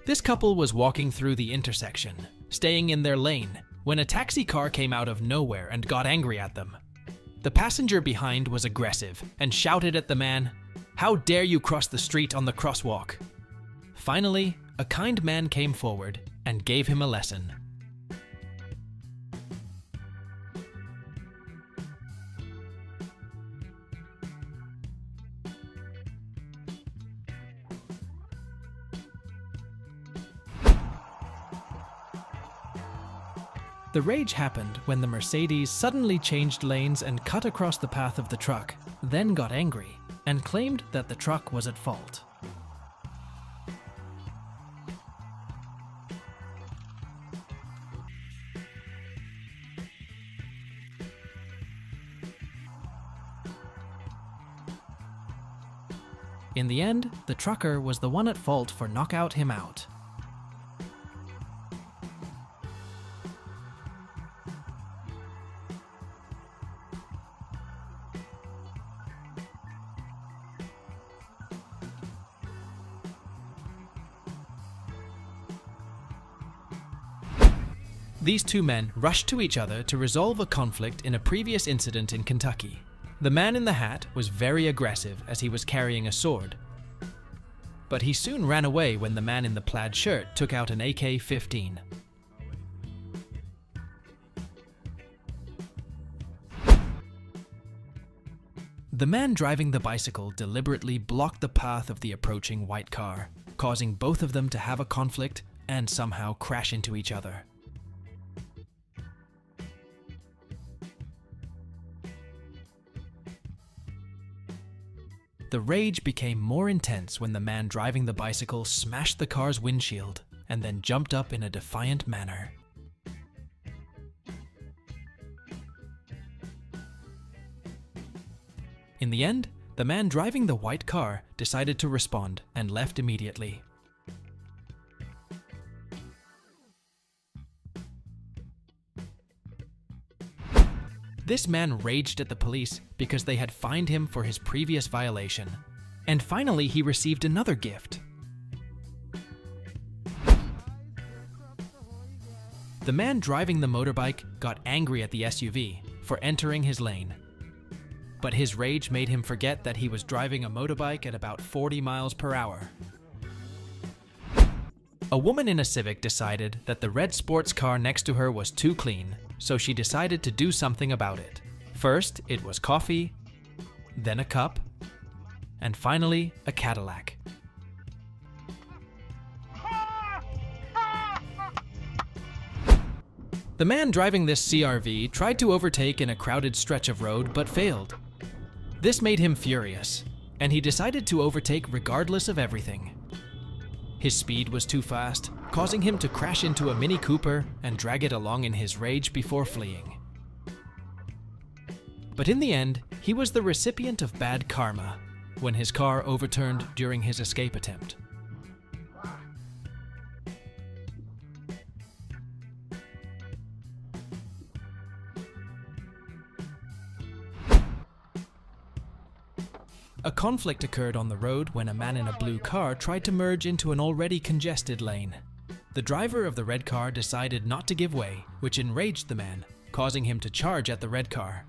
This couple was walking through the intersection, staying in their lane, when a taxi car came out of nowhere and got angry at them. The passenger behind was aggressive and shouted at the man, "How dare you cross the street on the crosswalk?" Finally, a kind man came forward and gave him a lesson. The rage happened when the Mercedes suddenly changed lanes and cut across the path of the truck, then got angry and claimed that the truck was at fault. In the end, the trucker was the one at fault for knocking him out. These two men rushed to each other to resolve a conflict in a previous incident in Kentucky. The man in the hat was very aggressive as he was carrying a sword, but he soon ran away when the man in the plaid shirt took out an AK-15. The man driving the bicycle deliberately blocked the path of the approaching white car, causing both of them to have a conflict and somehow crash into each other. The rage became more intense when the man driving the bicycle smashed the car's windshield and then jumped up in a defiant manner. In the end, the man driving the white car decided to respond and left immediately. This man raged at the police because they had fined him for his previous violation. And finally, he received another gift. The man driving the motorbike got angry at the SUV for entering his lane. But his rage made him forget that he was driving a motorbike at about 40 miles per hour. A woman in a Civic decided that the red sports car next to her was too clean, so she decided to do something about it. First, it was coffee, then a cup, and finally, a Cadillac. The man driving this CRV tried to overtake in a crowded stretch of road but failed. This made him furious, and he decided to overtake regardless of everything. His speed was too fast, causing him to crash into a Mini Cooper and drag it along in his rage before fleeing. But in the end, he was the recipient of bad karma when his car overturned during his escape attempt. A conflict occurred on the road when a man in a blue car tried to merge into an already congested lane. The driver of the red car decided not to give way, which enraged the man, causing him to charge at the red car.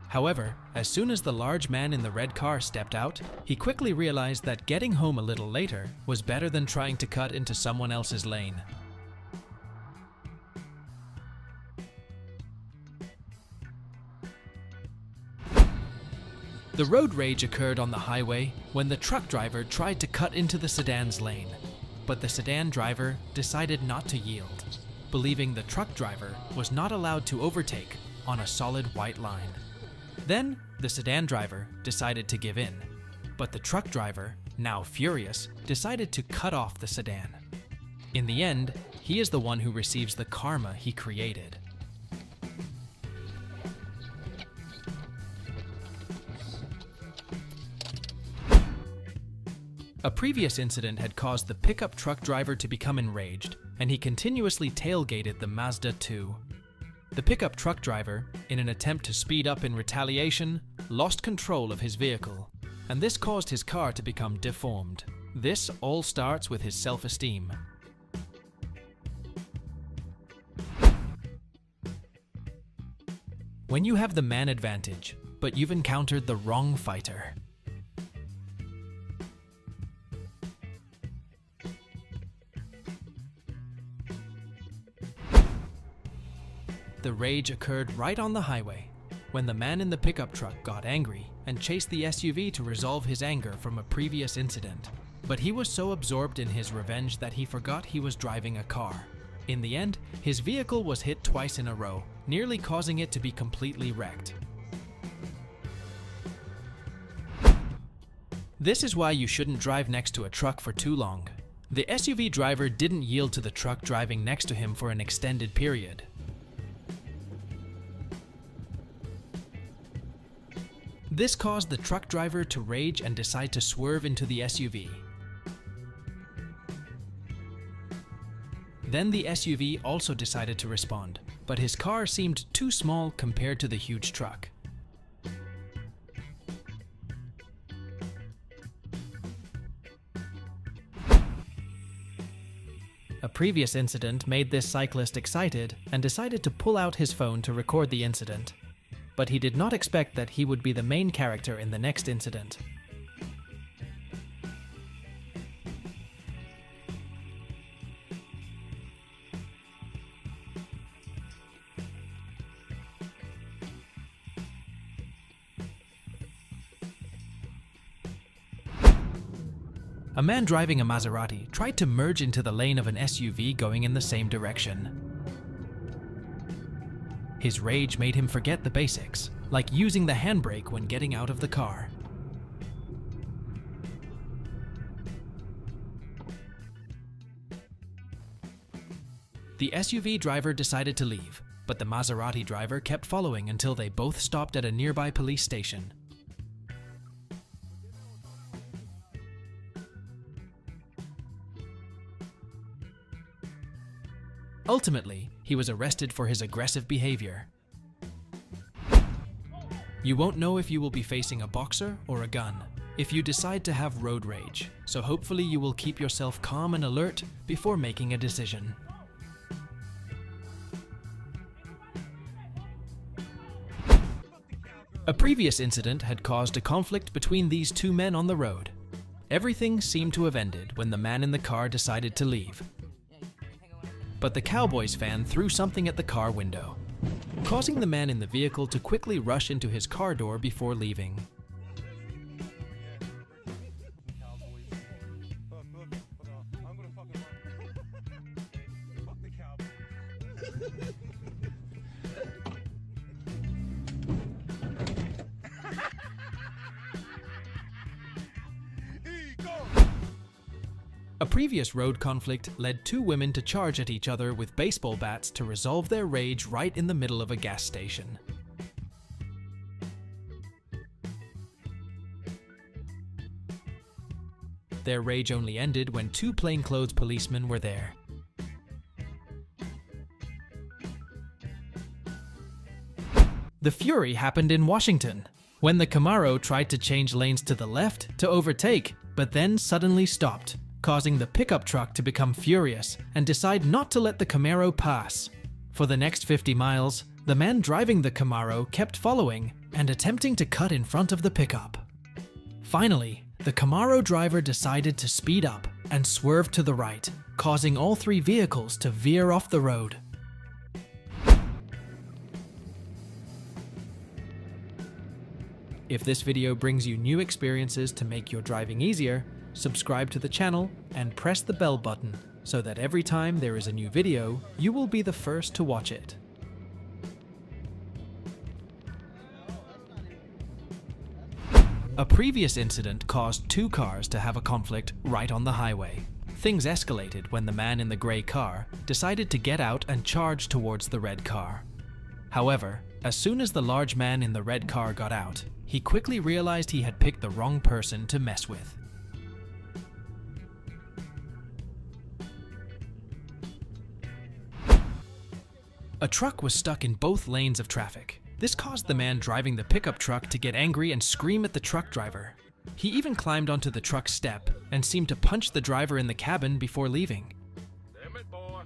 However, as soon as the large man in the red car stepped out, he quickly realized that getting home a little later was better than trying to cut into someone else's lane. The road rage occurred on the highway when the truck driver tried to cut into the sedan's lane, but the sedan driver decided not to yield, believing the truck driver was not allowed to overtake on a solid white line. Then, the sedan driver decided to give in, but the truck driver, now furious, decided to cut off the sedan. In the end, he is the one who receives the karma he created. A previous incident had caused the pickup truck driver to become enraged, and he continuously tailgated the Mazda 2. The pickup truck driver, in an attempt to speed up in retaliation, lost control of his vehicle, and this caused his car to become deformed. This all starts with his self-esteem. When you have the man advantage, but you've encountered the wrong fighter. The rage occurred right on the highway, when the man in the pickup truck got angry and chased the SUV to resolve his anger from a previous incident. But he was so absorbed in his revenge that he forgot he was driving a car. In the end, his vehicle was hit twice in a row, nearly causing it to be completely wrecked. This is why you shouldn't drive next to a truck for too long. The SUV driver didn't yield to the truck driving next to him for an extended period. This caused the truck driver to rage and decide to swerve into the SUV. Then the SUV also decided to respond, but his car seemed too small compared to the huge truck. A previous incident made this cyclist excited and decided to pull out his phone to record the incident. But he did not expect that he would be the main character in the next incident. A man driving a Maserati tried to merge into the lane of an SUV going in the same direction. His rage made him forget the basics, like using the handbrake when getting out of the car. The SUV driver decided to leave, but the Maserati driver kept following until they both stopped at a nearby police station. Ultimately, he was arrested for his aggressive behavior. You won't know if you will be facing a boxer or a gun if you decide to have road rage, so hopefully you will keep yourself calm and alert before making a decision. A previous incident had caused a conflict between these two men on the road. Everything seemed to have ended when the man in the car decided to leave. But the Cowboys fan threw something at the car window, causing the man in the vehicle to quickly rush into his car door before leaving. A previous road conflict led two women to charge at each other with baseball bats to resolve their rage right in the middle of a gas station. Their rage only ended when two plainclothes policemen were there. The fury happened in Washington, when the Camaro tried to change lanes to the left to overtake, but then suddenly stopped, causing the pickup truck to become furious and decide not to let the Camaro pass. For the next 50 miles, the man driving the Camaro kept following and attempting to cut in front of the pickup. Finally, the Camaro driver decided to speed up and swerve to the right, causing all three vehicles to veer off the road. If this video brings you new experiences to make your driving easier, subscribe to the channel and press the bell button so that every time there is a new video, you will be the first to watch it. A previous incident caused two cars to have a conflict right on the highway. Things escalated when the man in the gray car decided to get out and charge towards the red car. However, as soon as the large man in the red car got out, he quickly realized he had picked the wrong person to mess with. A truck was stuck in both lanes of traffic. This caused the man driving the pickup truck to get angry and scream at the truck driver. He even climbed onto the truck's step and seemed to punch the driver in the cabin before leaving. Damn it, boy.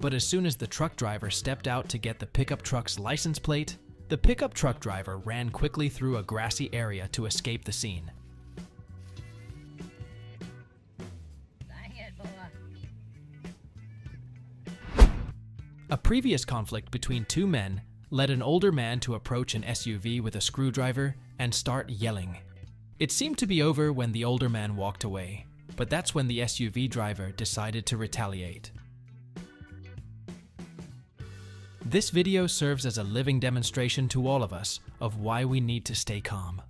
But as soon as the truck driver stepped out to get the pickup truck's license plate, the pickup truck driver ran quickly through a grassy area to escape the scene. A previous conflict between two men led an older man to approach an SUV with a screwdriver and start yelling. It seemed to be over when the older man walked away, but that's when the SUV driver decided to retaliate. This video serves as a living demonstration to all of us of why we need to stay calm.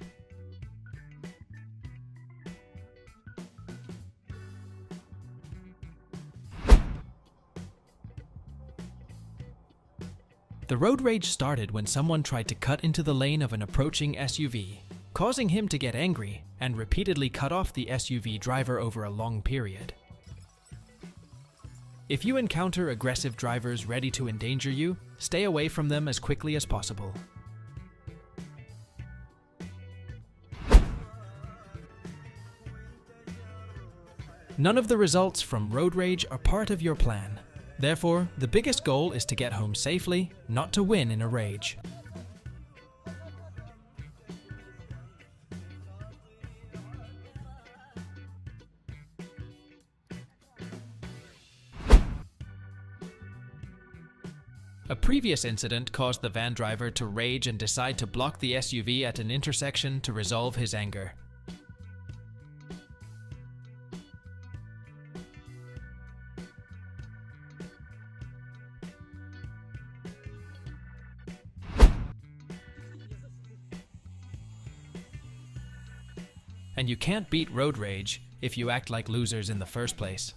The road rage started when someone tried to cut into the lane of an approaching SUV, causing him to get angry and repeatedly cut off the SUV driver over a long period. If you encounter aggressive drivers ready to endanger you, stay away from them as quickly as possible. None of the results from road rage are part of your plan. Therefore, the biggest goal is to get home safely, not to win in a rage. A previous incident caused the van driver to rage and decide to block the SUV at an intersection to resolve his anger. And you can't beat road rage if you act like losers in the first place.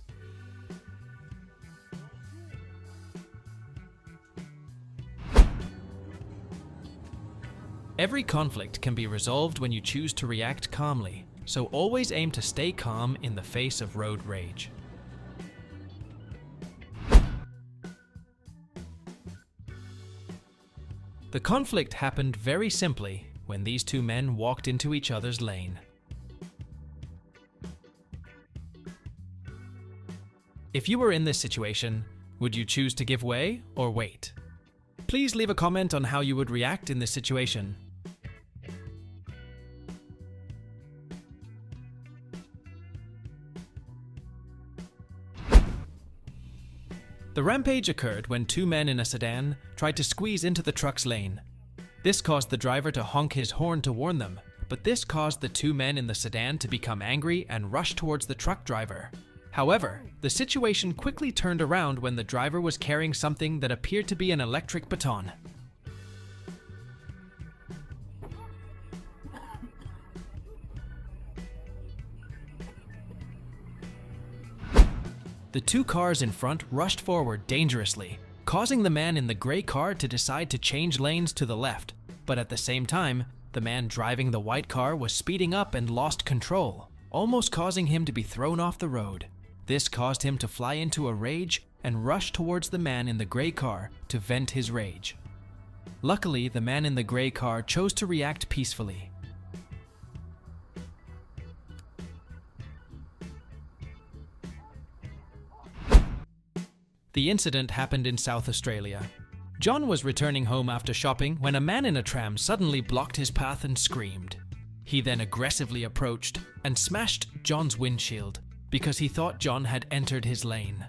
Every conflict can be resolved when you choose to react calmly, so always aim to stay calm in the face of road rage. The conflict happened very simply when these two men walked into each other's lane. If you were in this situation, would you choose to give way or wait? Please leave a comment on how you would react in this situation. The rampage occurred when two men in a sedan tried to squeeze into the truck's lane. This caused the driver to honk his horn to warn them, but this caused the two men in the sedan to become angry and rush towards the truck driver. However, the situation quickly turned around when the driver was carrying something that appeared to be an electric baton. The two cars in front rushed forward dangerously, causing the man in the gray car to decide to change lanes to the left. But at the same time, the man driving the white car was speeding up and lost control, almost causing him to be thrown off the road. This caused him to fly into a rage and rush towards the man in the gray car to vent his rage. Luckily, the man in the gray car chose to react peacefully. The incident happened in South Australia. John was returning home after shopping when a man in a tram suddenly blocked his path and screamed. He then aggressively approached and smashed John's windshield because he thought John had entered his lane.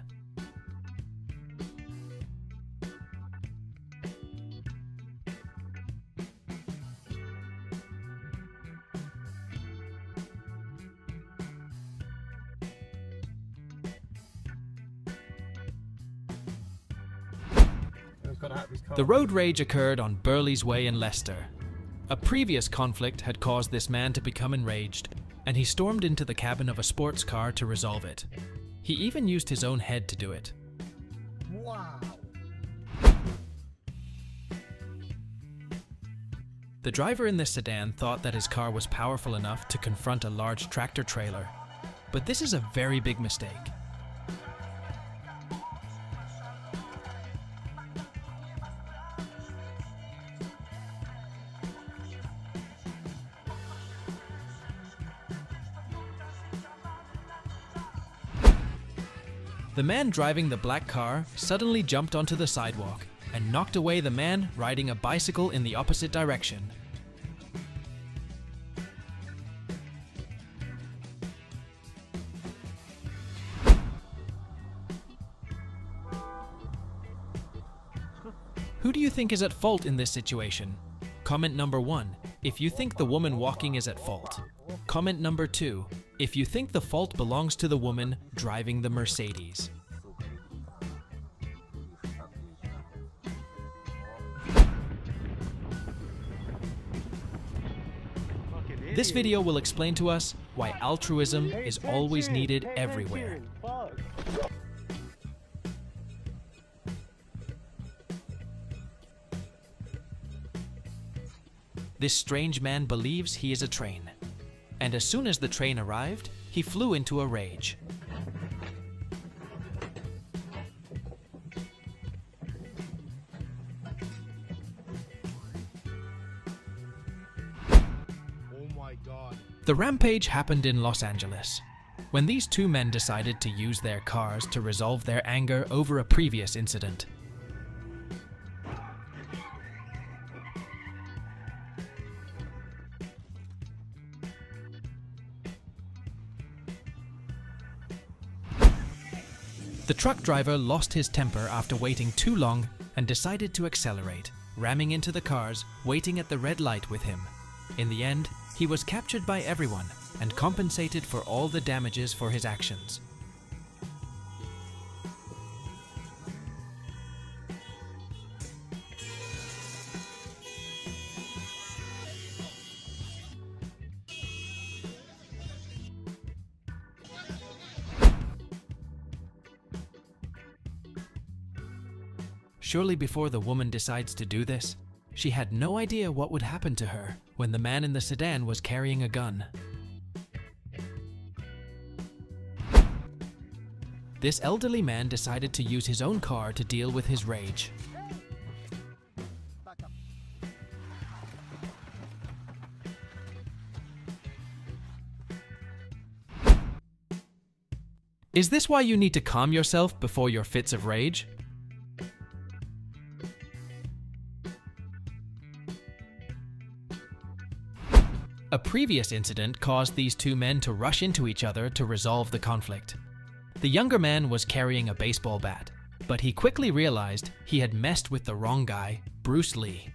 The road rage occurred on Burley's Way in Leicester. A previous conflict had caused this man to become enraged, and he stormed into the cabin of a sports car to resolve it. He even used his own head to do it. Wow. The driver in this sedan thought that his car was powerful enough to confront a large tractor trailer, but this is a very big mistake. The man driving the black car suddenly jumped onto the sidewalk and knocked away the man riding a bicycle in the opposite direction. Who do you think is at fault in this situation? Comment number 1, if you think the woman walking is at fault. Comment number 2, if you think the fault belongs to the woman driving the Mercedes. This video will explain to us why altruism is always needed everywhere. This strange man believes he is a train, and as soon as the train arrived, he flew into a rage. The rampage happened in Los Angeles, when these two men decided to use their cars to resolve their anger over a previous incident. The truck driver lost his temper after waiting too long and decided to accelerate, ramming into the cars waiting at the red light with him. In the end, he was captured by everyone and compensated for all the damages for his actions. Surely before the woman decides to do this, she had no idea what would happen to her when the man in the sedan was carrying a gun. This elderly man decided to use his own car to deal with his rage. Is this why you need to calm yourself before your fits of rage? A previous incident caused these two men to rush into each other to resolve the conflict. The younger man was carrying a baseball bat, but he quickly realized he had messed with the wrong guy, Bruce Lee.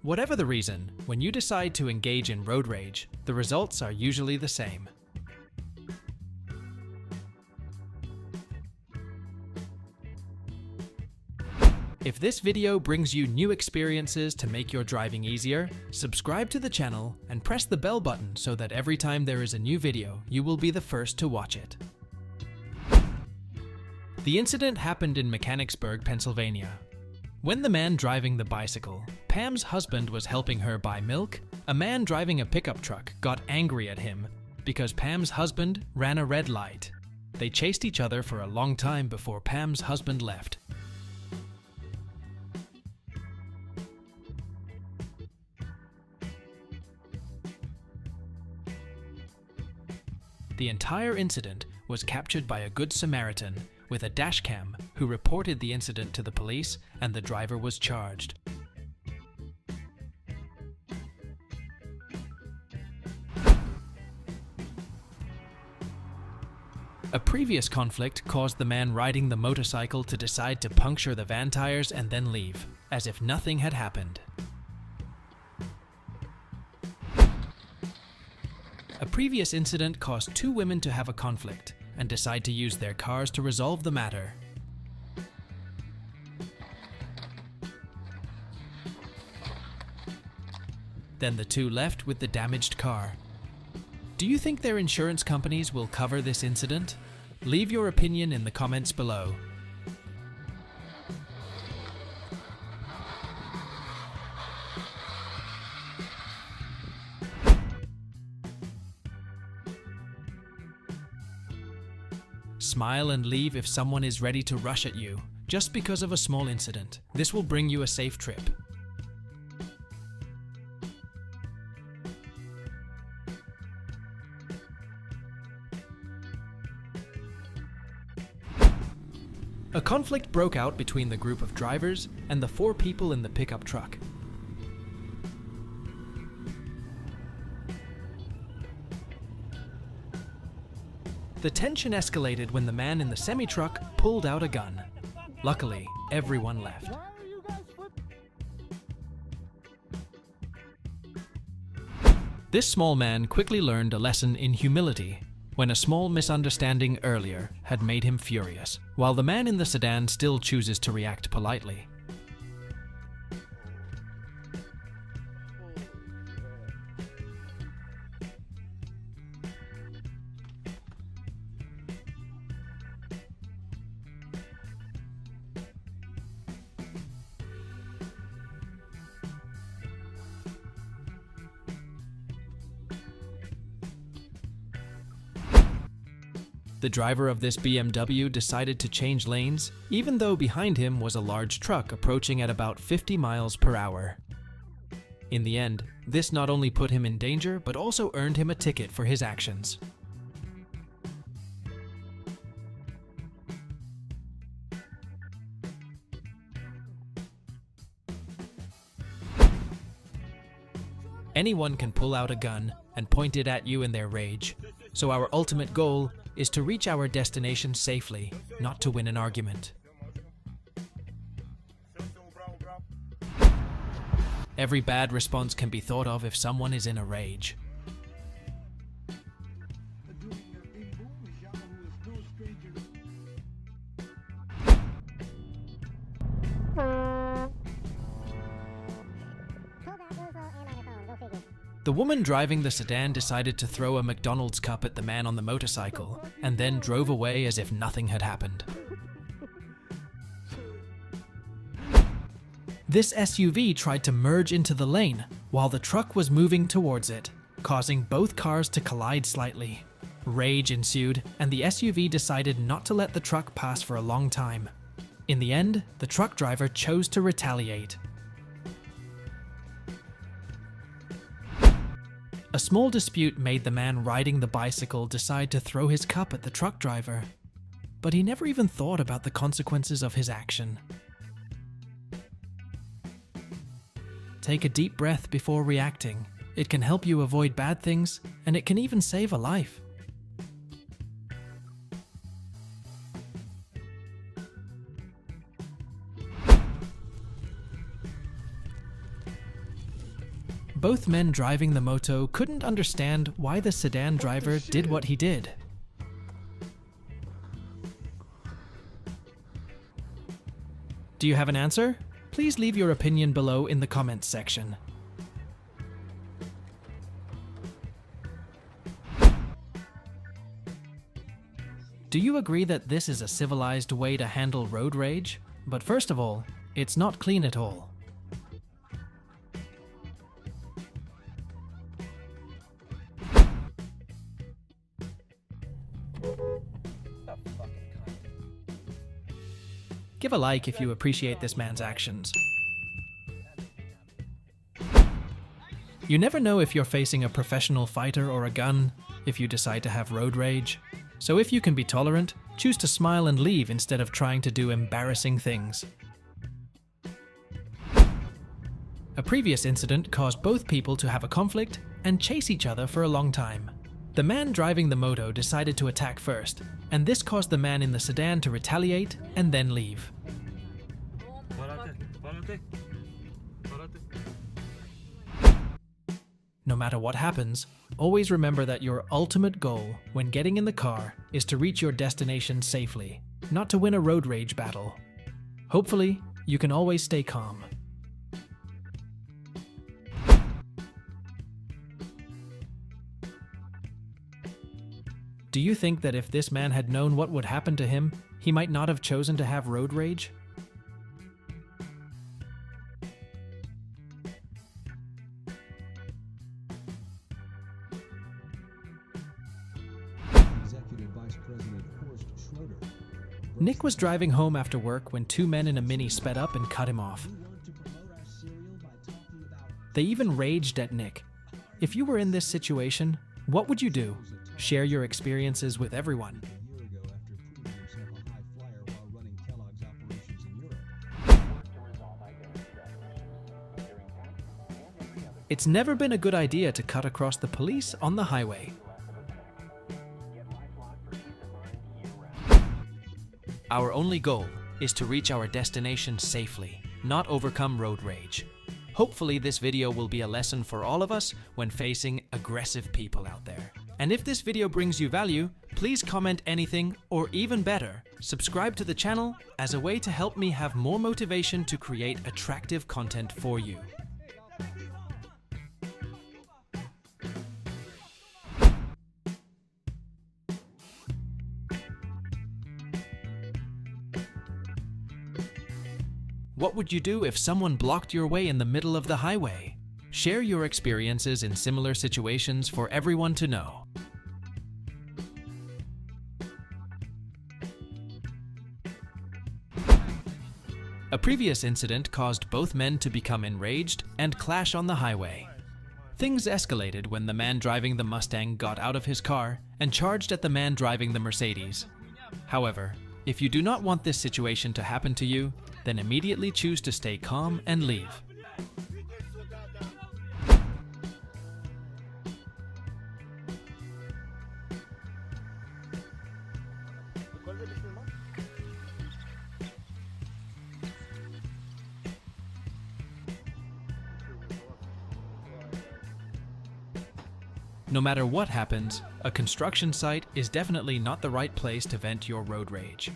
Whatever the reason, when you decide to engage in road rage, the results are usually the same. If this video brings you new experiences to make your driving easier, subscribe to the channel and press the bell button so that every time there is a new video, you will be the first to watch it. The incident happened in Mechanicsburg, Pennsylvania. When the man driving the bicycle, Pam's husband, was helping her buy milk, a man driving a pickup truck got angry at him because Pam's husband ran a red light. They chased each other for a long time before Pam's husband left. The entire incident was captured by a Good Samaritan with a dashcam who reported the incident to the police, and the driver was charged. A previous conflict caused the man riding the motorcycle to decide to puncture the van tires and then leave, as if nothing had happened. A previous incident caused two women to have a conflict and decide to use their cars to resolve the matter. Then the two left with the damaged car. Do you think their insurance companies will cover this incident? Leave your opinion in the comments below. Smile and leave if someone is ready to rush at you, just because of a small incident. This will bring you a safe trip. A conflict broke out between the group of drivers and the 4 people in the pickup truck. The tension escalated when the man in the semi-truck pulled out a gun. Luckily, everyone left. This small man quickly learned a lesson in humility when a small misunderstanding earlier had made him furious, while the man in the sedan still chooses to react politely. The driver of this BMW decided to change lanes, even though behind him was a large truck approaching at about 50 miles per hour. In the end, this not only put him in danger, but also earned him a ticket for his actions. Anyone can pull out a gun and point it at you in their rage, so our ultimate goal is to reach our destination safely, not to win an argument. Every bad response can be thought of if someone is in a rage. The woman driving the sedan decided to throw a McDonald's cup at the man on the motorcycle, and then drove away as if nothing had happened. This SUV tried to merge into the lane, while the truck was moving towards it, causing both cars to collide slightly. Rage ensued, and the SUV decided not to let the truck pass for a long time. In the end, the truck driver chose to retaliate. A small dispute made the man riding the bicycle decide to throw his cup at the truck driver, but he never even thought about the consequences of his action. Take a deep breath before reacting. It can help you avoid bad things, and it can even save a life. Both men driving the moto couldn't understand why the sedan driver did what he did. Do you have an answer? Please leave your opinion below in the comments section. Do you agree that this is a civilized way to handle road rage? But first of all, it's not clean at all. Give a like if you appreciate this man's actions. You never know if you're facing a professional fighter or a gun if you decide to have road rage. So if you can be tolerant, choose to smile and leave instead of trying to do embarrassing things. A previous incident caused both people to have a conflict and chase each other for a long time. The man driving the moto decided to attack first, and this caused the man in the sedan to retaliate and then leave. No matter what happens, always remember that your ultimate goal when getting in the car is to reach your destination safely, not to win a road rage battle. Hopefully, you can always stay calm. Do you think that if this man had known what would happen to him, he might not have chosen to have road rage? Nick was driving home after work when 2 men in a Mini sped up and cut him off. They even raged at Nick. If you were in this situation, what would you do? Share your experiences with everyone. it's never been a good idea to cut across the police on the highway. Our only goal is to reach our destination safely, not overcome road rage. Hopefully this video will be a lesson for all of us when facing aggressive people out there. And if this video brings you value, please comment anything, or even better, subscribe to the channel as a way to help me have more motivation to create attractive content for you. What would you do if someone blocked your way in the middle of the highway? Share your experiences in similar situations for everyone to know. A previous incident caused both men to become enraged and clash on the highway. Things escalated when the man driving the Mustang got out of his car and charged at the man driving the Mercedes. However, if you do not want this situation to happen to you, then immediately choose to stay calm and leave. No matter what happens, a construction site is definitely not the right place to vent your road rage.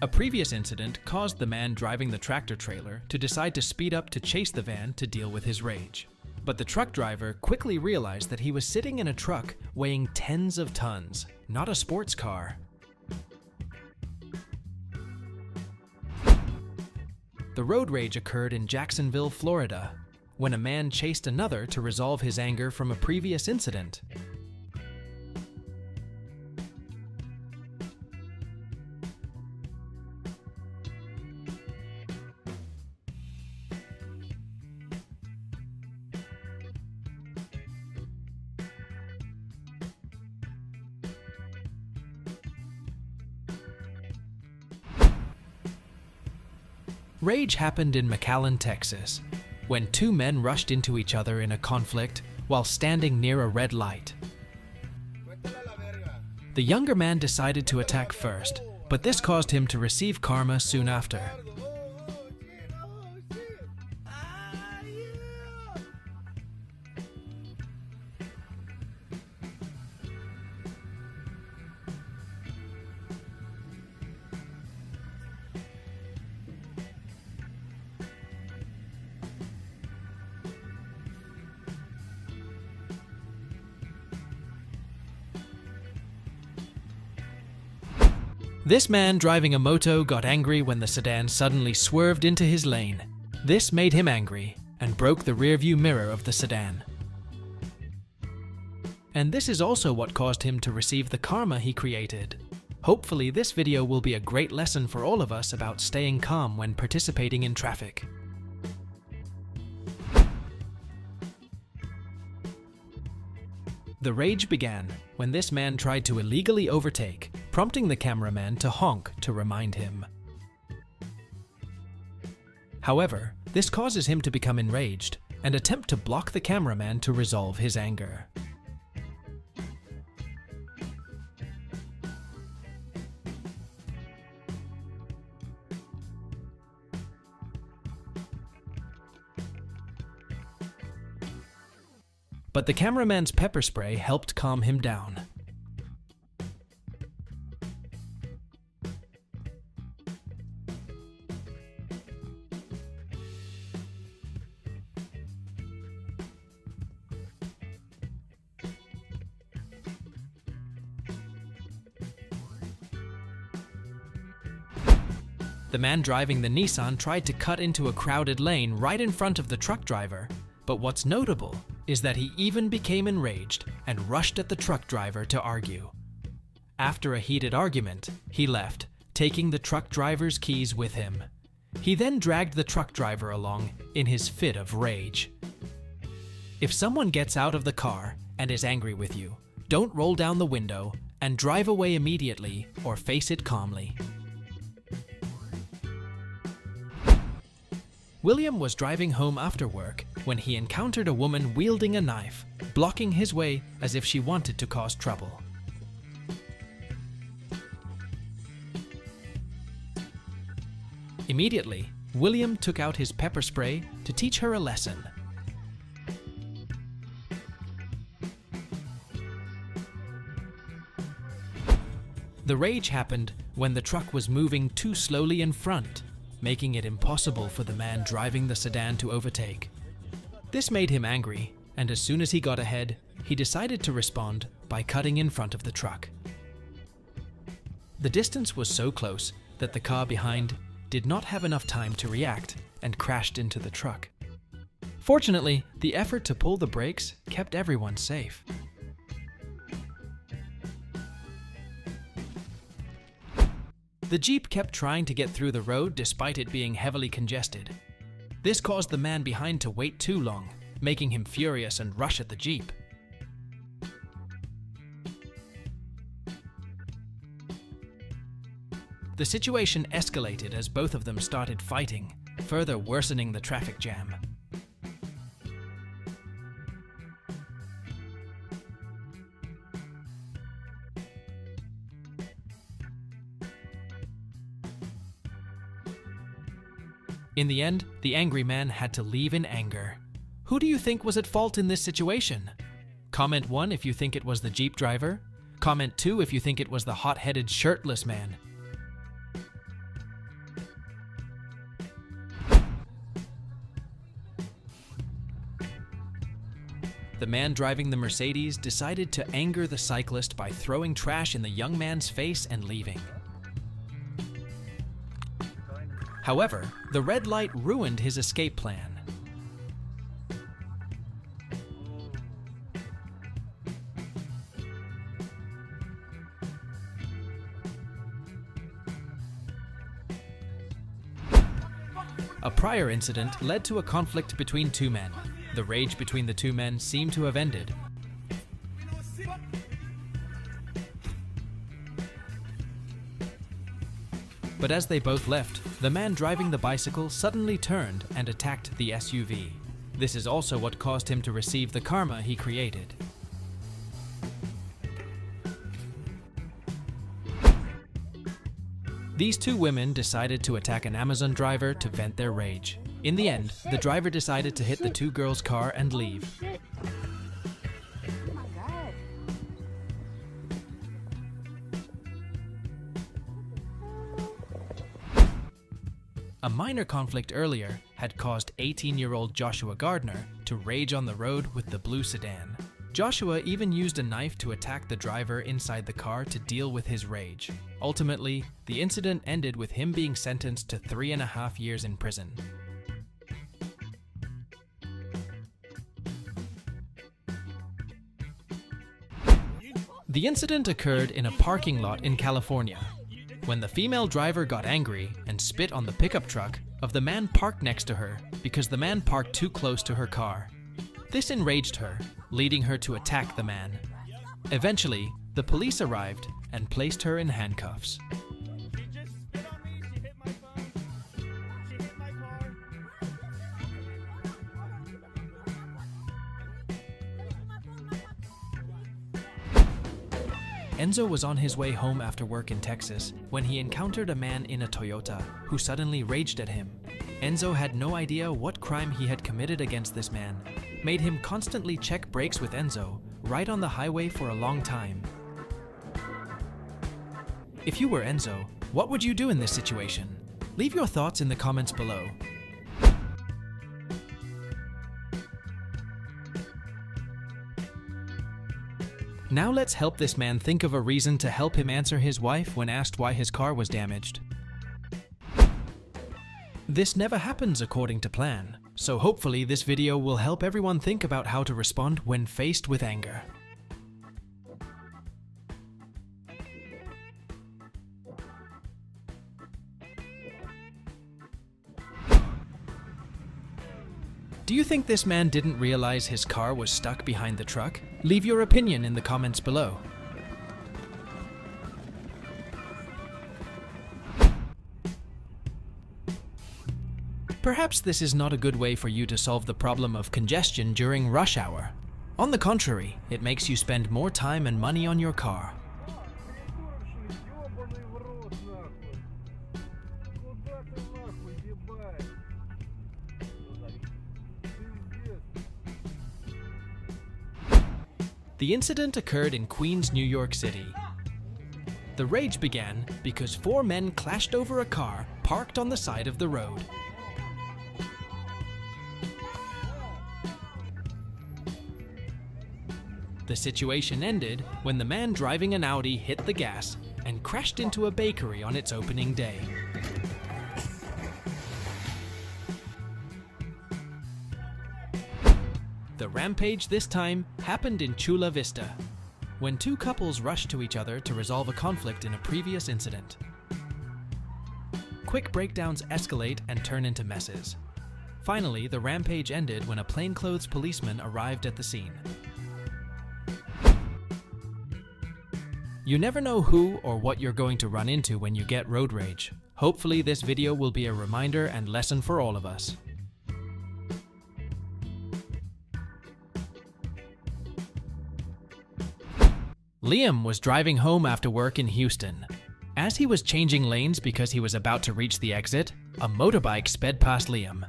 A previous incident caused the man driving the tractor trailer to decide to speed up to chase the van to deal with his rage. But the truck driver quickly realized that he was sitting in a truck weighing tens of tons, not a sports car. The road rage occurred in Jacksonville, Florida, when a man chased another to resolve his anger from a previous incident. Rage happened in McAllen, Texas, when two men rushed into each other in a conflict while standing near a red light. The younger man decided to attack first, but this caused him to receive karma soon after. This man driving a moto got angry when the sedan suddenly swerved into his lane. This made him angry and broke the rearview mirror of the sedan. And this is also what caused him to receive the karma he created. Hopefully this video will be a great lesson for all of us about staying calm when participating in traffic. The rage began when this man tried to illegally overtake, prompting the cameraman to honk to remind him. However, this causes him to become enraged and attempt to block the cameraman to resolve his anger. But the cameraman's pepper spray helped calm him down. The man driving the Nissan tried to cut into a crowded lane right in front of the truck driver, but what's notable is that he even became enraged and rushed at the truck driver to argue. After a heated argument, he left, taking the truck driver's keys with him. He then dragged the truck driver along in his fit of rage. If someone gets out of the car and is angry with you, don't roll down the window, and drive away immediately or face it calmly. William was driving home after work when he encountered a woman wielding a knife, blocking his way as if she wanted to cause trouble. Immediately, William took out his pepper spray to teach her a lesson. The rage happened when the truck was moving too slowly in front, making it impossible for the man driving the sedan to overtake. This made him angry, and as soon as he got ahead, he decided to respond by cutting in front of the truck. The distance was so close that the car behind did not have enough time to react and crashed into the truck. Fortunately, the effort to pull the brakes kept everyone safe. The Jeep kept trying to get through the road despite it being heavily congested. This caused the man behind to wait too long, making him furious and rush at the Jeep. The situation escalated as both of them started fighting, further worsening the traffic jam. In the end, the angry man had to leave in anger. Who do you think was at fault in this situation? Comment 1 if you think it was the Jeep driver. Comment 2 if you think it was the hot-headed shirtless man. The man driving the Mercedes decided to anger the cyclist by throwing trash in the young man's face and leaving. However, the red light ruined his escape plan. A prior incident led to a conflict between two men. The rage between the two men seemed to have ended. But as they both left, the man driving the bicycle suddenly turned and attacked the SUV. This is also what caused him to receive the karma he created. These two women decided to attack an Amazon driver to vent their rage. In the end, the driver decided to hit the two girls' car and leave. A minor conflict earlier had caused 18-year-old Joshua Gardner to rage on the road with the blue sedan. Joshua even used a knife to attack the driver inside the car to deal with his rage. Ultimately, the incident ended with him being sentenced to 3.5 years in prison. The incident occurred in a parking lot in California, when the female driver got angry and spit on the pickup truck of the man parked next to her because the man parked too close to her car. This enraged her, leading her to attack the man. Eventually, the police arrived and placed her in handcuffs. Enzo was on his way home after work in Texas when he encountered a man in a Toyota who suddenly raged at him. Enzo had no idea what crime he had committed against this man, made him constantly check brakes with Enzo right on the highway for a long time. If you were Enzo, what would you do in this situation? Leave your thoughts in the comments below. Now let's help this man think of a reason to help him answer his wife when asked why his car was damaged. This never happens according to plan, so hopefully this video will help everyone think about how to respond when faced with anger. Do you think this man didn't realize his car was stuck behind the truck? Leave your opinion in the comments below. Perhaps this is not a good way for you to solve the problem of congestion during rush hour. On the contrary, it makes you spend more time and money on your car. The incident occurred in Queens, New York City. The rage began because 4 men clashed over a car parked on the side of the road. The situation ended when the man driving an Audi hit the gas and crashed into a bakery on its opening day. The rampage this time happened in Chula Vista, when 2 couples rushed to each other to resolve a conflict in a previous incident. Quick breakdowns escalate and turn into messes. Finally, the rampage ended when a plainclothes policeman arrived at the scene. You never know who or what you're going to run into when you get road rage. Hopefully this video will be a reminder and lesson for all of us. Liam was driving home after work in Houston. As he was changing lanes because he was about to reach the exit, a motorbike sped past Liam.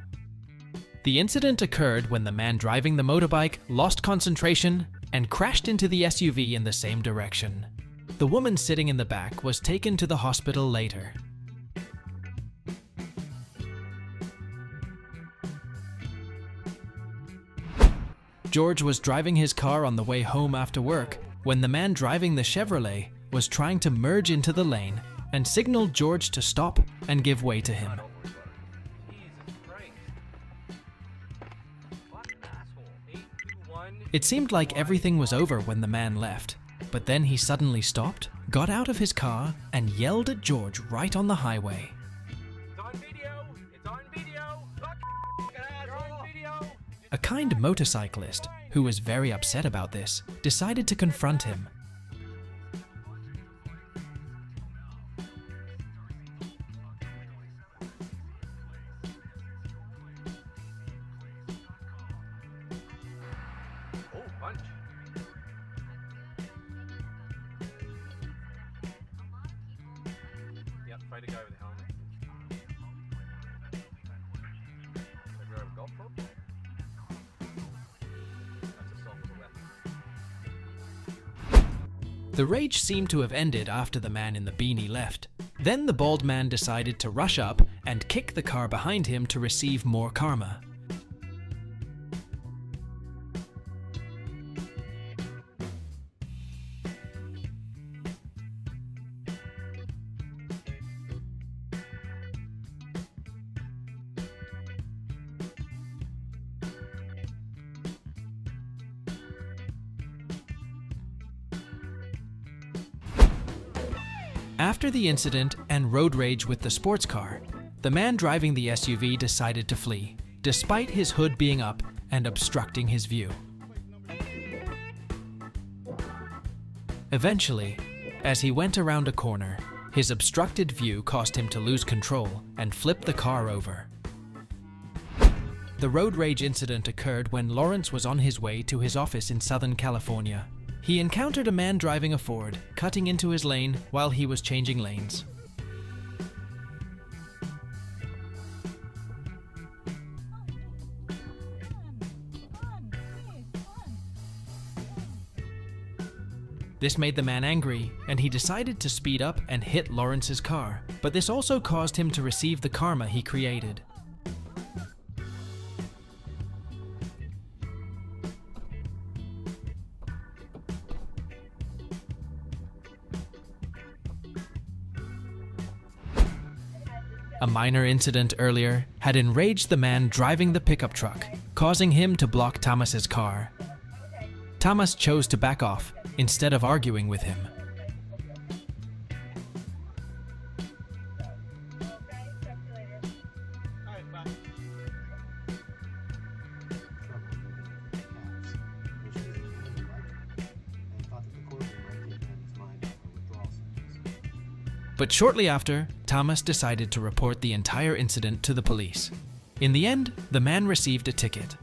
The incident occurred when the man driving the motorbike lost concentration and crashed into the SUV in the same direction. The woman sitting in the back was taken to the hospital later. George was driving his car on the way home after work when the man driving the Chevrolet was trying to merge into the lane and signaled George to stop and give way to him. It seemed like everything was over when the man left, but then he suddenly stopped, got out of his car, and yelled at George right on the highway. It's on video! It's on video! Look! You're on video! A kind motorcyclist, who was very upset about this, decided to confront him. Oh, punch! Yep, fight a guy with a helmet. Have you ever golf club? That's assault with a weapon. The rage seemed to have ended after the man in the beanie left. Then the bald man decided to rush up and kick the car behind him to receive more karma. After the incident and road rage with the sports car, the man driving the SUV decided to flee, despite his hood being up and obstructing his view. Eventually, as he went around a corner, his obstructed view caused him to lose control and flip the car over. The road rage incident occurred when Lawrence was on his way to his office in Southern California. He encountered a man driving a Ford, cutting into his lane while he was changing lanes. This made the man angry, and he decided to speed up and hit Lawrence's car, but this also caused him to receive the karma he created. A minor incident earlier had enraged the man driving the pickup truck, causing him to block Thomas's car. Thomas chose to back off instead of arguing with him. But shortly after, Thomas decided to report the entire incident to the police. In the end, the man received a ticket.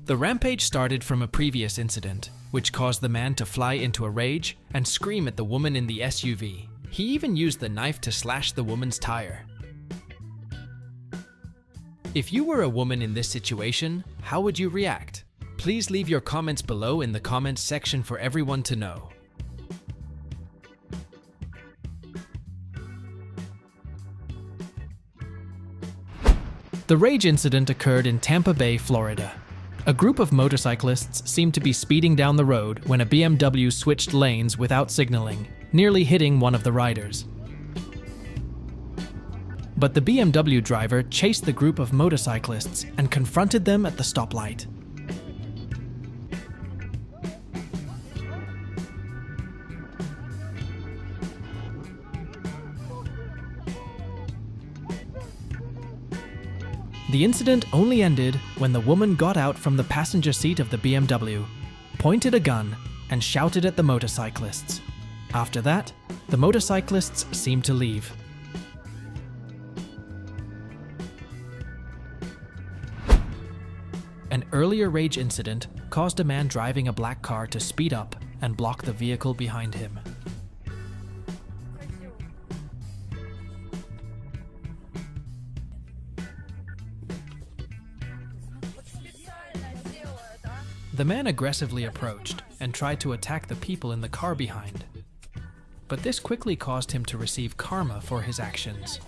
The rampage started from a previous incident, which caused the man to fly into a rage and scream at the woman in the SUV. He even used the knife to slash the woman's tire. If you were a woman in this situation, how would you react? Please leave your comments below in the comments section for everyone to know. The rage incident occurred in Tampa Bay, Florida. A group of motorcyclists seemed to be speeding down the road when a BMW switched lanes without signaling, nearly hitting one of the riders. But the BMW driver chased the group of motorcyclists and confronted them at the stoplight. The incident only ended when the woman got out from the passenger seat of the BMW, pointed a gun, and shouted at the motorcyclists. After that, the motorcyclists seemed to leave. An earlier rage incident caused a man driving a black car to speed up and block the vehicle behind him. The man aggressively approached and tried to attack the people in the car behind. But this quickly caused him to receive karma for his actions.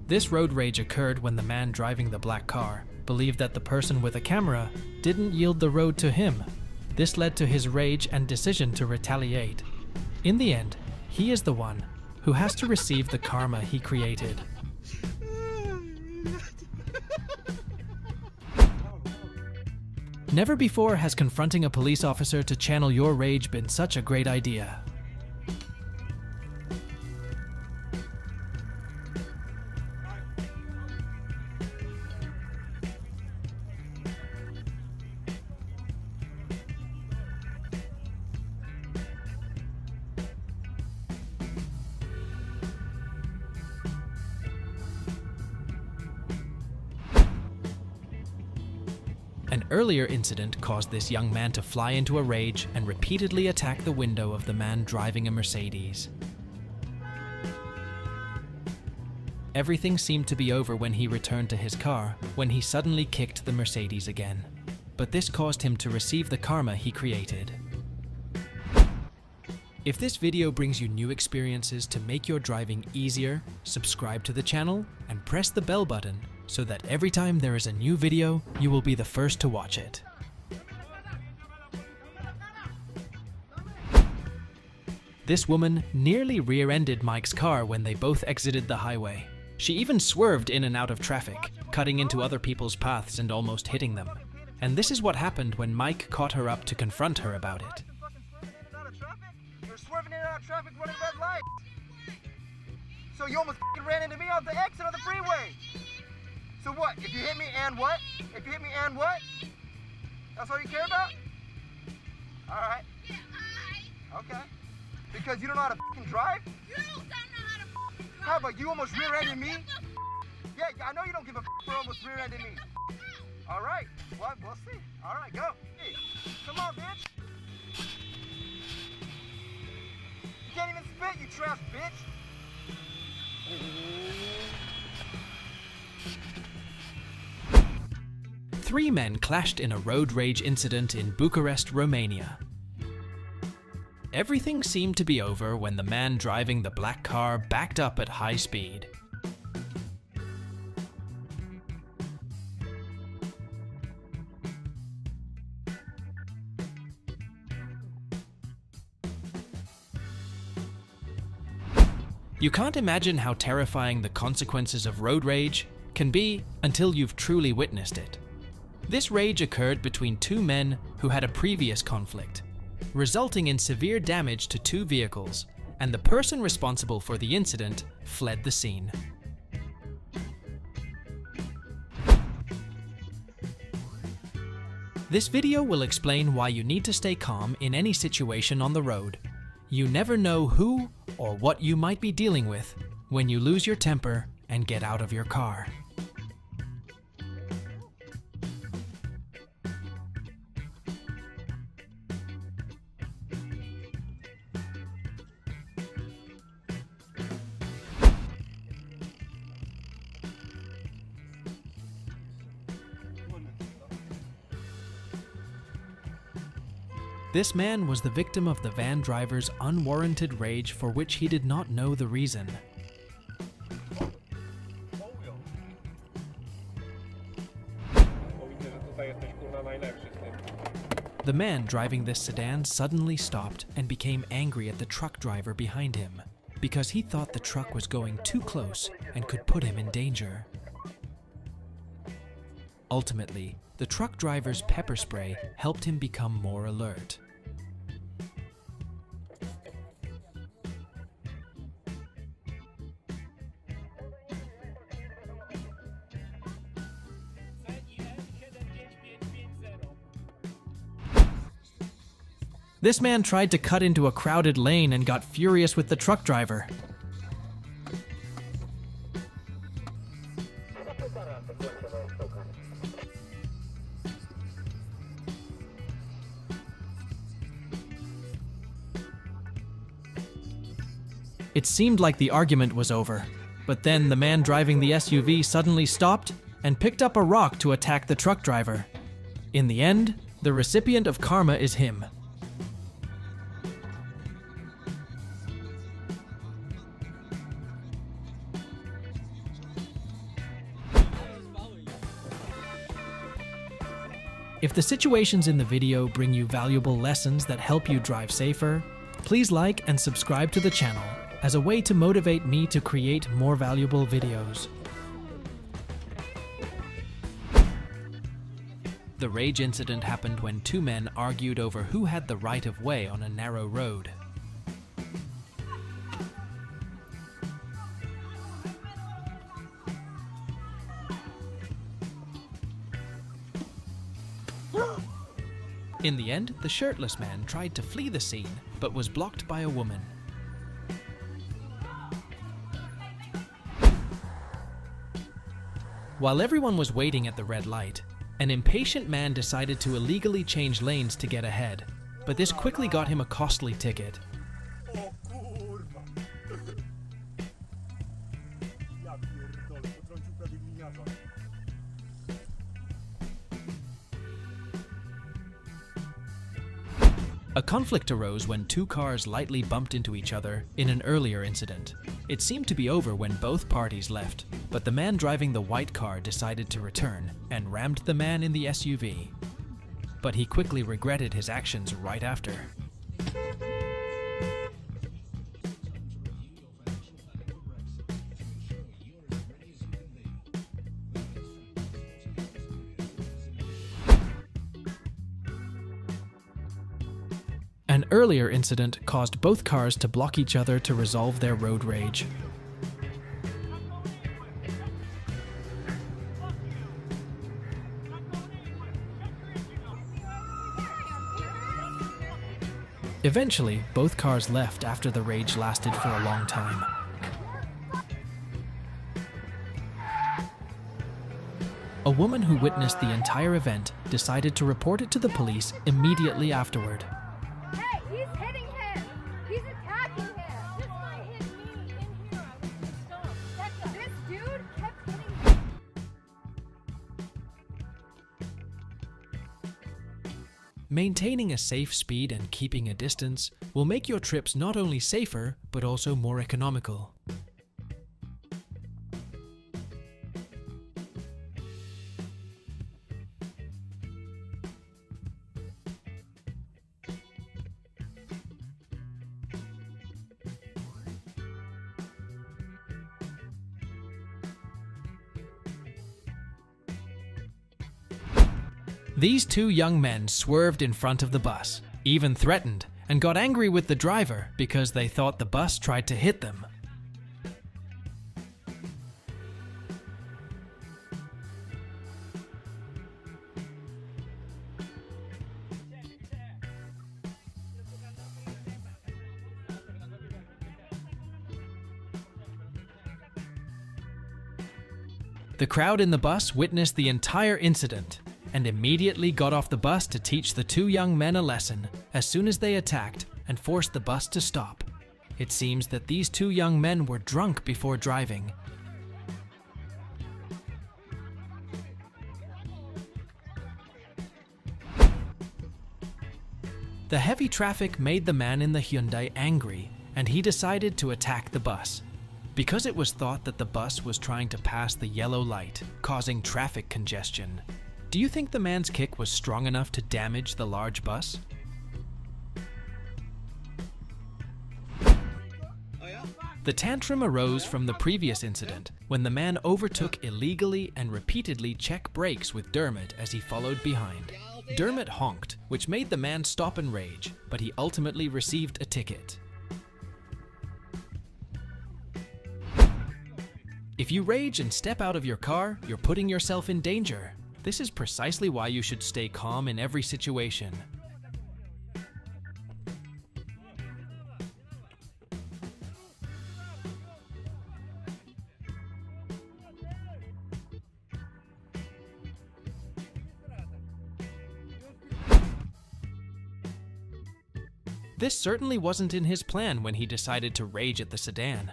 This road rage occurred when the man driving the black car believed that the person with a camera didn't yield the road to him. This led to his rage and decision to retaliate. In the end, he is the one who has to receive the karma he created. Never before has confronting a police officer to channel your rage been such a great idea. An earlier incident caused this young man to fly into a rage and repeatedly attack the window of the man driving a Mercedes. Everything seemed to be over when he returned to his car, when he suddenly kicked the Mercedes again. But this caused him to receive the karma he created. If this video brings you new experiences to make your driving easier, subscribe to the channel and press the bell button so that every time there is a new video, you will be the first to watch it. This woman nearly rear-ended Mike's car when they both exited the highway. She even swerved in and out of traffic, cutting into other people's paths and almost hitting them. And this is what happened when Mike caught her up to confront her about it. You're swerving in and out of traffic, running red light. So you almost ran into me on the exit of the freeway. So what? If you hit me and what? If you hit me and what? That's all you care about? Alright. Okay. Because you don't know how to drive? You don't know how to drive. How about you almost rear-ended me? Yeah, I know you don't give a for almost rear-ending me. Alright. Well, we'll see. Alright, go. Hey, come on, bitch. You can't even spit, you trash bitch. 3 men clashed in a road rage incident in Bucharest, Romania. Everything seemed to be over when the man driving the black car backed up at high speed. You can't imagine how terrifying the consequences of road rage can be until you've truly witnessed it. This rage occurred between 2 men who had a previous conflict, resulting in severe damage to 2 vehicles, and the person responsible for the incident fled the scene. This video will explain why you need to stay calm in any situation on the road. You never know who or what you might be dealing with when you lose your temper and get out of your car. This man was the victim of the van driver's unwarranted rage for which he did not know the reason. The man driving this sedan suddenly stopped and became angry at the truck driver behind him because he thought the truck was going too close and could put him in danger. Ultimately, the truck driver's pepper spray helped him become more alert. This man tried to cut into a crowded lane and got furious with the truck driver. It seemed like the argument was over, but then the man driving the SUV suddenly stopped and picked up a rock to attack the truck driver. In the end, the recipient of karma is him. If the situations in the video bring you valuable lessons that help you drive safer, please like and subscribe to the channel as a way to motivate me to create more valuable videos. The rage incident happened when two men argued over who had the right of way on a narrow road. In the end, the shirtless man tried to flee the scene, but was blocked by a woman. While everyone was waiting at the red light, an impatient man decided to illegally change lanes to get ahead, but this quickly got him a costly ticket. A conflict arose when two cars lightly bumped into each other in an earlier incident. It seemed to be over when both parties left, but the man driving the white car decided to return and rammed the man in the SUV. But he quickly regretted his actions right after. An earlier incident caused both cars to block each other to resolve their road rage. Eventually, both cars left after the rage lasted for a long time. A woman who witnessed the entire event decided to report it to the police immediately afterward. Hey, he's hitting him! He's attacking him! This guy hit me in here. I was stuck. This dude kept hitting him. Maintaining a safe speed and keeping a distance will make your trips not only safer, but also more economical. These two young men swerved in front of the bus, even threatened, and got angry with the driver because they thought the bus tried to hit them. The crowd in the bus witnessed the entire incident and immediately got off the bus to teach the two young men a lesson as soon as they attacked and forced the bus to stop. It seems that these two young men were drunk before driving. The heavy traffic made the man in the Hyundai angry, and he decided to attack the bus. Because it was thought that the bus was trying to pass the yellow light, causing traffic congestion. Do you think the man's kick was strong enough to damage the large bus? The tantrum arose from the previous incident, when the man overtook illegally and repeatedly checked brakes with Dermot as he followed behind. Dermot honked, which made the man stop and rage, but he ultimately received a ticket. If you rage and step out of your car, you're putting yourself in danger. This is precisely why you should stay calm in every situation. This certainly wasn't in his plan when he decided to rage at the sedan.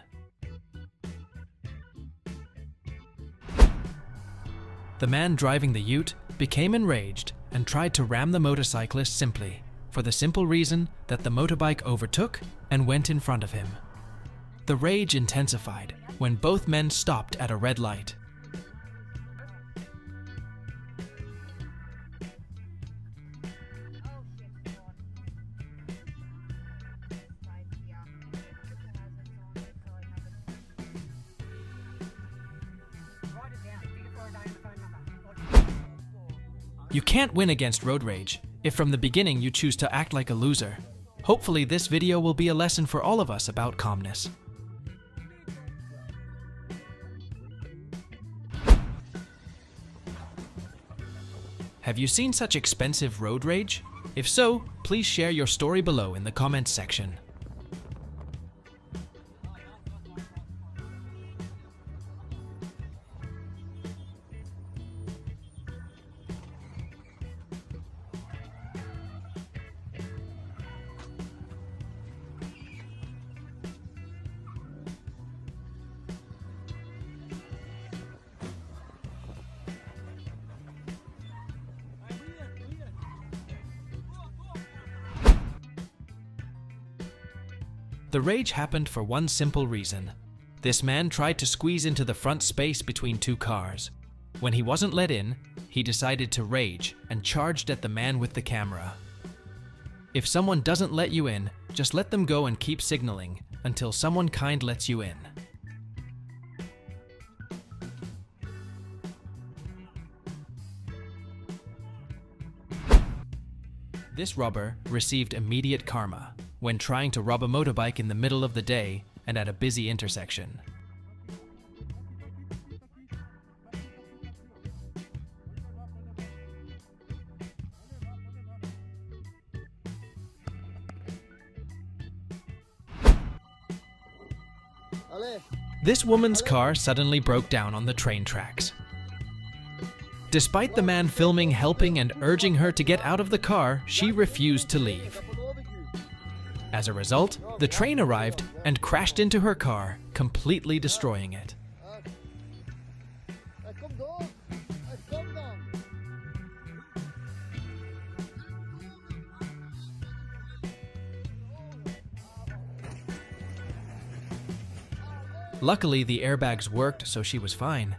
The man driving the ute became enraged and tried to ram the motorcyclist simply, for the simple reason that the motorbike overtook and went in front of him. The rage intensified when both men stopped at a red light. You can't win against road rage if from the beginning you choose to act like a loser. Hopefully this video will be a lesson for all of us about calmness. Have you seen such expensive road rage? If so, please share your story below in the comments section. The rage happened for one simple reason. This man tried to squeeze into the front space between two cars. When he wasn't let in, he decided to rage and charged at the man with the camera. If someone doesn't let you in, just let them go and keep signaling until someone kind lets you in. This robber received immediate karma when trying to rob a motorbike in the middle of the day and at a busy intersection. This woman's car suddenly broke down on the train tracks. Despite the man filming, helping, and urging her to get out of the car, she refused to leave. As a result, the train arrived and crashed into her car, completely destroying it. Luckily, the airbags worked, so she was fine.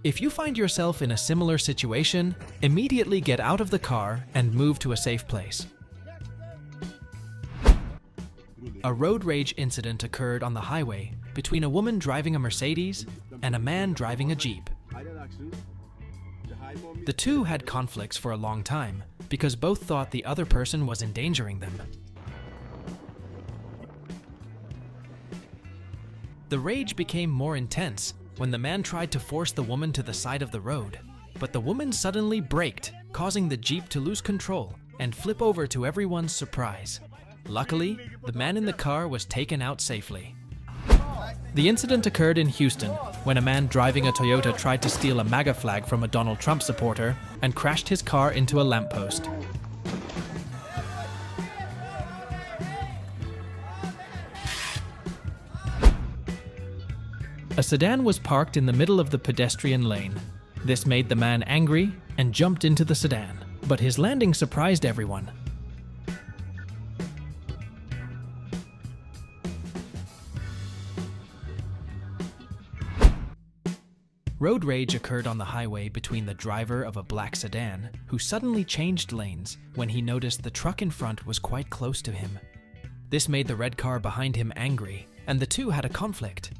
If you find yourself in a similar situation, immediately get out of the car and move to a safe place. A road rage incident occurred on the highway between a woman driving a Mercedes and a man driving a Jeep. The two had conflicts for a long time because both thought the other person was endangering them. The rage became more intense when the man tried to force the woman to the side of the road, but the woman suddenly braked, causing the Jeep to lose control and flip over to everyone's surprise. Luckily, the man in the car was taken out safely. The incident occurred in Houston when a man driving a Toyota tried to steal a MAGA flag from a Donald Trump supporter and crashed his car into a lamppost. A sedan was parked in the middle of the pedestrian lane. This made the man angry and jumped into the sedan, but his landing surprised everyone. Road rage occurred on the highway between the driver of a black sedan, who suddenly changed lanes when he noticed the truck in front was quite close to him. This made the red car behind him angry, and the two had a conflict.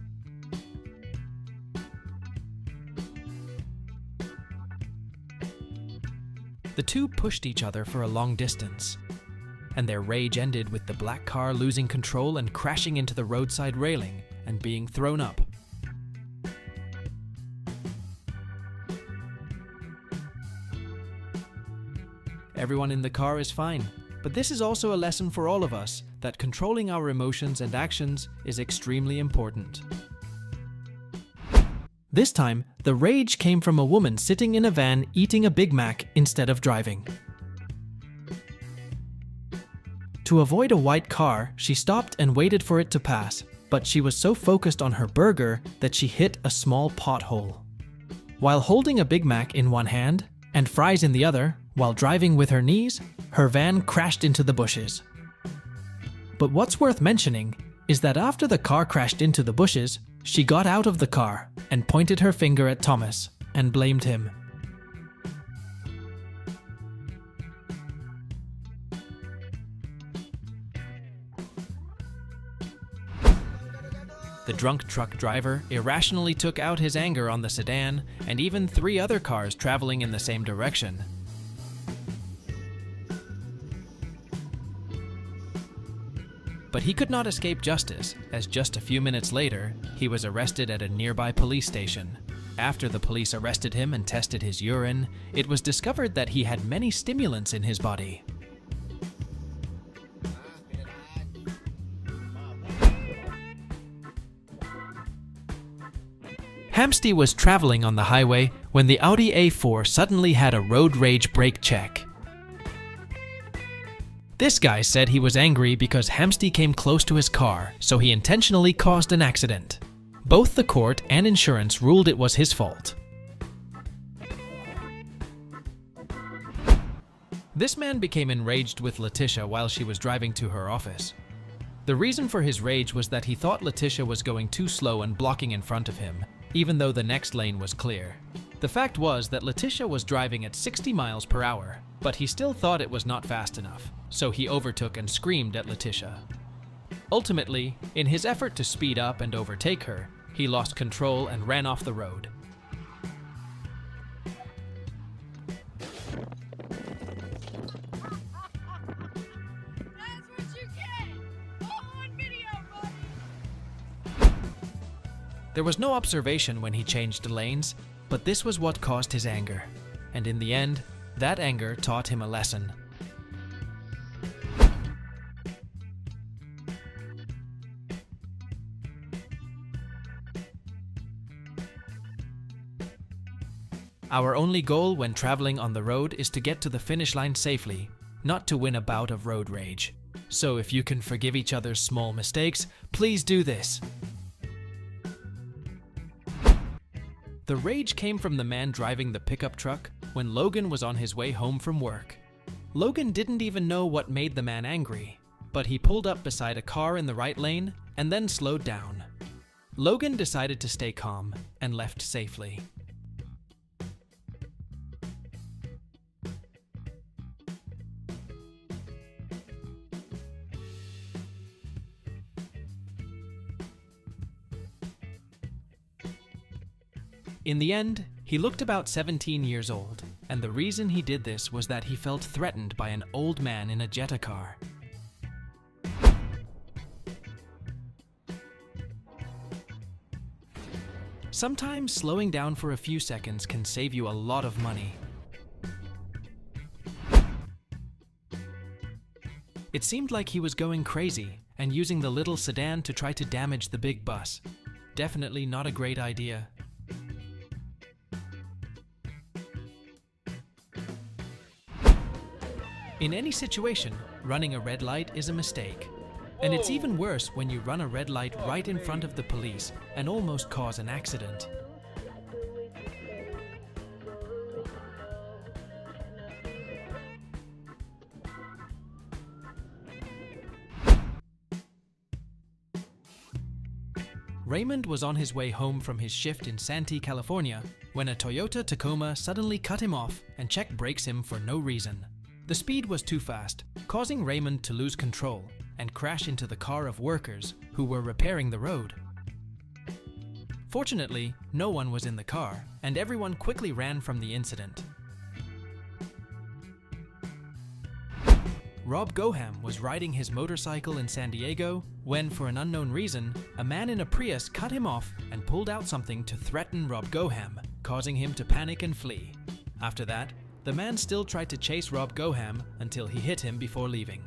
The two pushed each other for a long distance, and their rage ended with the black car losing control and crashing into the roadside railing and being thrown up. Everyone in the car is fine, but this is also a lesson for all of us that controlling our emotions and actions is extremely important. This time, the rage came from a woman sitting in a van eating a Big Mac instead of driving. To avoid a white car, she stopped and waited for it to pass, but she was so focused on her burger that she hit a small pothole. While holding a Big Mac in one hand and fries in the other, while driving with her knees, her van crashed into the bushes. But what's worth mentioning is that after the car crashed into the bushes, she got out of the car and pointed her finger at Thomas and blamed him. The drunk truck driver irrationally took out his anger on the sedan and even 3 other cars traveling in the same direction. But he could not escape justice, as just a few minutes later, he was arrested at a nearby police station. After the police arrested him and tested his urine, it was discovered that he had many stimulants in his body. Hamsty was traveling on the highway when the Audi A4 suddenly had a road rage brake check. This guy said he was angry because Hamsty came close to his car, so he intentionally caused an accident. Both the court and insurance ruled it was his fault. This man became enraged with Letitia while she was driving to her office. The reason for his rage was that he thought Letitia was going too slow and blocking in front of him, even though the next lane was clear. The fact was that Letitia was driving at 60 miles per hour, but he still thought it was not fast enough, so he overtook and screamed at Letitia. Ultimately, in his effort to speed up and overtake her, he lost control and ran off the road. That's what you get! All on video, buddy! There was no observation when he changed lanes, but this was what caused his anger. And in the end, that anger taught him a lesson. Our only goal when traveling on the road is to get to the finish line safely, not to win a bout of road rage. So if you can forgive each other's small mistakes, please do this. The rage came from the man driving the pickup truck when Logan was on his way home from work. Logan didn't even know what made the man angry, but he pulled up beside a car in the right lane and then slowed down. Logan decided to stay calm and left safely. In the end, he looked about 17 years old, and the reason he did this was that he felt threatened by an old man in a Jetta car. Sometimes slowing down for a few seconds can save you a lot of money. It seemed like he was going crazy and using the little sedan to try to damage the big bus. definitely not a great idea. In any situation, running a red light is a mistake. And it's even worse when you run a red light right in front of the police and almost cause an accident. Raymond was on his way home from his shift in Santee, California, when a Toyota Tacoma suddenly cut him off and check brakes him for no reason. The speed was too fast, causing Raymond to lose control and crash into the car of workers who were repairing the road. Fortunately, no one was in the car, and everyone quickly ran from the incident. Rob Goham was riding his motorcycle in San Diego when, for an unknown reason, a man in a Prius cut him off and pulled out something to threaten Rob Goham, causing him to panic and flee. After that, the man still tried to chase Rob Goham until he hit him before leaving.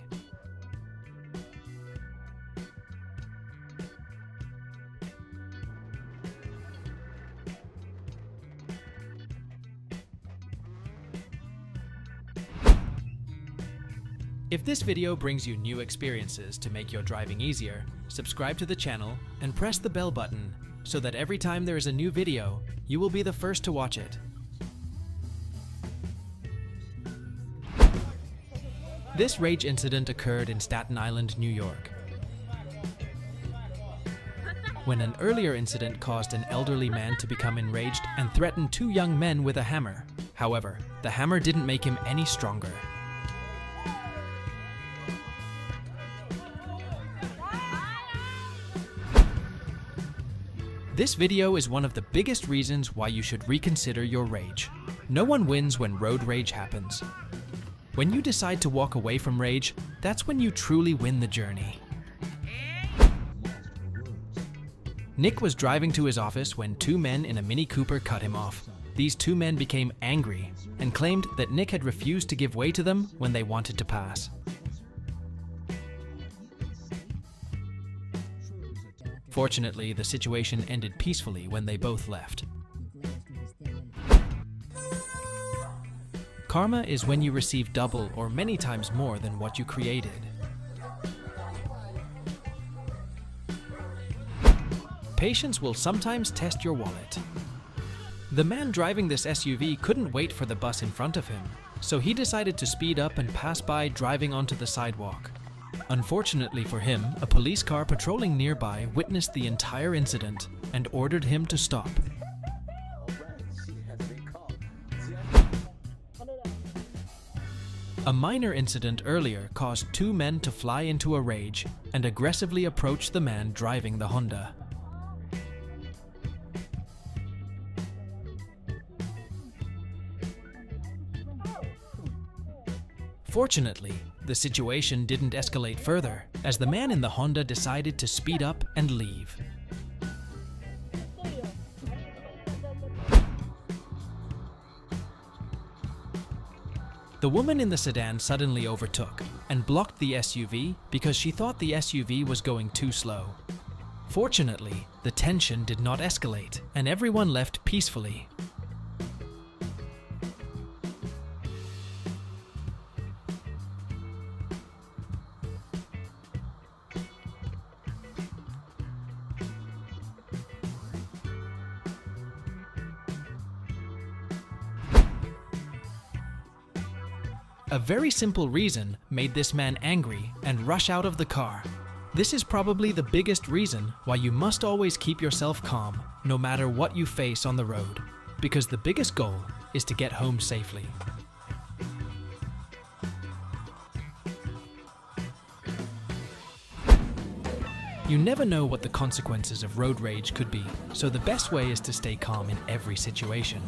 If this video brings you new experiences to make your driving easier, subscribe to the channel and press the bell button so that every time there is a new video, you will be the first to watch it. This rage incident occurred in Staten Island, New York, when an earlier incident caused an elderly man to become enraged and threatened two young men with a hammer. However, the hammer didn't make him any stronger. This video is one of the biggest reasons why you should reconsider your rage. No one wins when road rage happens. When you decide to walk away from rage, that's when you truly win the journey. Nick was driving to his office when two men in a Mini Cooper cut him off. These two men became angry and claimed that Nick had refused to give way to them when they wanted to pass. Fortunately, the situation ended peacefully when they both left. Karma is when you receive double or many times more than what you created. Patience will sometimes test your wallet. The man driving this SUV couldn't wait for the bus in front of him, so he decided to speed up and pass by driving onto the sidewalk. Unfortunately for him, a police car patrolling nearby witnessed the entire incident and ordered him to stop. A minor incident earlier caused two men to fly into a rage and aggressively approach the man driving the Honda. Fortunately, the situation didn't escalate further, as the man in the Honda decided to speed up and leave. The woman in the sedan suddenly overtook and blocked the SUV because she thought the SUV was going too slow. Fortunately, the tension did not escalate, and everyone left peacefully. A very simple reason made this man angry and rush out of the car. This is probably the biggest reason why you must always keep yourself calm, no matter what you face on the road, because the biggest goal is to get home safely. You never know what the consequences of road rage could be, so the best way is to stay calm in every situation.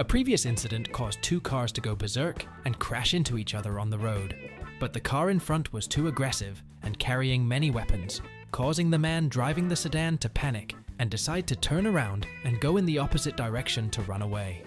A previous incident caused two cars to go berserk and crash into each other on the road, but the car in front was too aggressive and carrying many weapons, causing the man driving the sedan to panic and decide to turn around and go in the opposite direction to run away.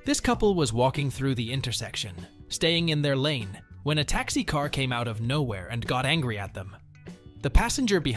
This couple was walking through the intersection, staying in their lane, when a taxi car came out of nowhere and got angry at them. The passenger behind